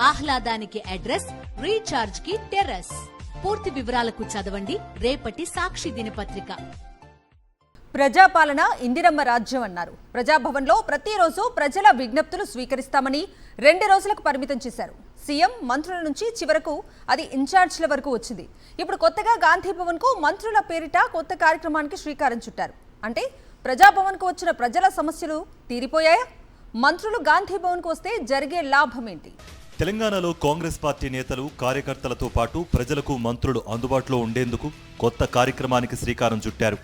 ఆహ్లాదానికి address, recharge కి terrace. పూర్తి వివరాలకు చదవండి రేపటి సాక్షి దినపత్రిక. ప్రజాపాలన ఇందిరమ్మ రాజ్యం అన్నారు. ప్రజాభవన్లో ప్రతిరోజు ప్రజల విజ్ఞప్తులు స్వీకరిస్తామని 2 రోజులకు పరిమితం చేశారు. సీఎం మంత్రుల నుంచి చివరకు అది ఇన్ఛార్జ్ల వరకు వచ్చింది. ఇప్పుడు కొత్తగా గాంధీభవన్ కు మంత్రుల పేరిట కొత్త కార్యక్రమానికి శ్రీకారం చుట్టారు. అంటే ప్రజాభవన్ కు వచ్చిన ప్రజల సమస్యలు తీరిపోయాయా? మంత్రులు గాంధీభవన్ కు వస్తే జరిగే లాభం ఏంటి? తెలంగాణలో కాంగ్రెస్ పార్టీ నేతలు, కార్యకర్తలతో పాటు ప్రజలకు మంత్రులు అందుబాటులో ఉండేందుకు కొత్త కార్యక్రమానికి శ్రీకారం చుట్టారు.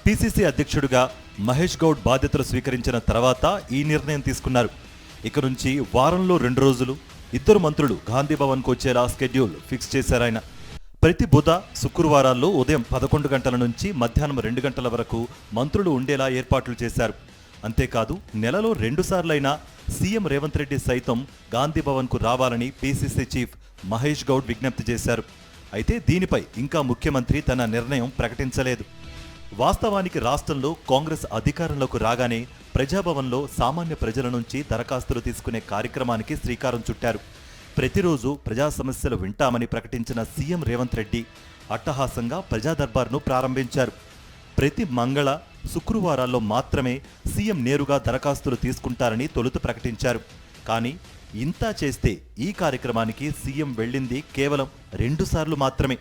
పిసిసి అధ్యక్షుడిగా మహేష్ గౌడ్ బాధ్యతలు స్వీకరించిన తర్వాత ఈ నిర్ణయం తీసుకున్నారు. ఇక నుంచి వారంలో 2 రోజులు 2 మంత్రులు గాంధీభవన్కు వచ్చేలా స్కెడ్యూల్ ఫిక్స్ చేశారాయన. ప్రతి బుధ, శుక్రవారాల్లో ఉదయం 11 గంటల నుంచి మధ్యాహ్నం 2 గంటల వరకు మంత్రులు ఉండేలా ఏర్పాట్లు చేశారు. అంతేకాదు నెలలో 2 సార్లైనా సీఎం రేవంత్ రెడ్డి సైతం గాంధీభవన్కు రావాలని పిసిసి చీఫ్ మహేష్ గౌడ్ విజ్ఞప్తి చేశారు. అయితే దీనిపై ఇంకా ముఖ్యమంత్రి తన నిర్ణయం ప్రకటించలేదు. వాస్తవానికి రాష్ట్రంలో కాంగ్రెస్ అధికారంలోకి రాగానే ప్రజాభవన్లో సామాన్య ప్రజల నుంచి దరఖాస్తులు తీసుకునే కార్యక్రమానికి శ్రీకారం చుట్టారు. ప్రతిరోజు ప్రజా సమస్యలు వింటామని ప్రకటించిన సీఎం రేవంత్ రెడ్డి అట్టహాసంగా ప్రజా దర్బార్ను ప్రారంభించారు. ప్రతి మంగళ, శుక్రవారాల్లో మాత్రమే సీఎం నేరుగా దరఖాస్తులు తీసుకుంటారని తొలుత ప్రకటించారు. కానీ ఇంతా చేస్తే ఈ కార్యక్రమానికి సీఎం వెళ్ళింది కేవలం 2 సార్లు మాత్రమే.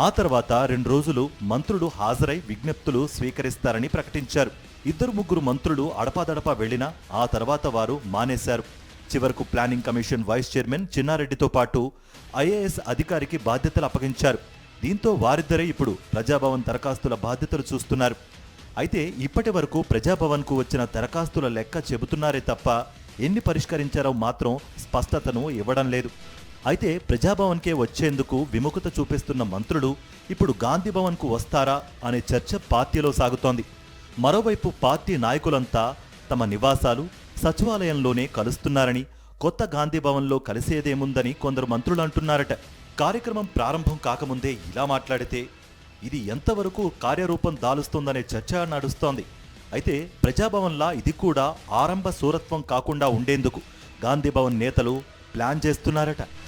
ఆ తర్వాత 2 రోజులు మంత్రులు హాజరై విజ్ఞప్తులు స్వీకరిస్తారని ప్రకటించారు. 2-3 మంత్రులు అడపాదడపా వెళ్లినా ఆ తర్వాత వారు మానేశారు. చివరకు ప్లానింగ్ కమిషన్ వైస్ చైర్మన్ చిన్నారెడ్డితో పాటు ఐఏఎస్ అధికారికి బాధ్యతలు అప్పగించారు. దీంతో వారిద్దరే ఇప్పుడు ప్రజాభవన్ దరఖాస్తుల బాధ్యతలు చూస్తున్నారు. అయితే ఇప్పటి వరకు ప్రజాభవన్కు వచ్చిన దరఖాస్తుల లెక్క చెబుతున్నారే తప్ప ఎన్ని పరిష్కరించారో మాత్రం స్పష్టతను ఇవ్వడం లేదు. అయితే ప్రజాభవన్కే వచ్చేందుకు విముఖత చూపిస్తున్న మంత్రులు ఇప్పుడు గాంధీభవన్కు వస్తారా అనే చర్చ పార్టీలో సాగుతోంది. మరోవైపు పార్టీ నాయకులంతా తమ నివాసాలు, సచివాలయంలోనే కలుస్తున్నారని, కొత్త గాంధీభవన్లో కలిసేదేముందని కొందరు మంత్రులు అంటున్నారట. కార్యక్రమం ప్రారంభం కాకముందే ఇలా మాట్లాడితే ఇది ఎంతవరకు కార్యరూపం దాలుస్తోందనే చర్చ నడుస్తోంది. అయితే ప్రజాభవన్లా ఇది కూడా ఆరంభ సూరత్వం కాకుండా ఉండేందుకు గాంధీభవన్ నేతలు ప్లాన్ చేస్తున్నారట.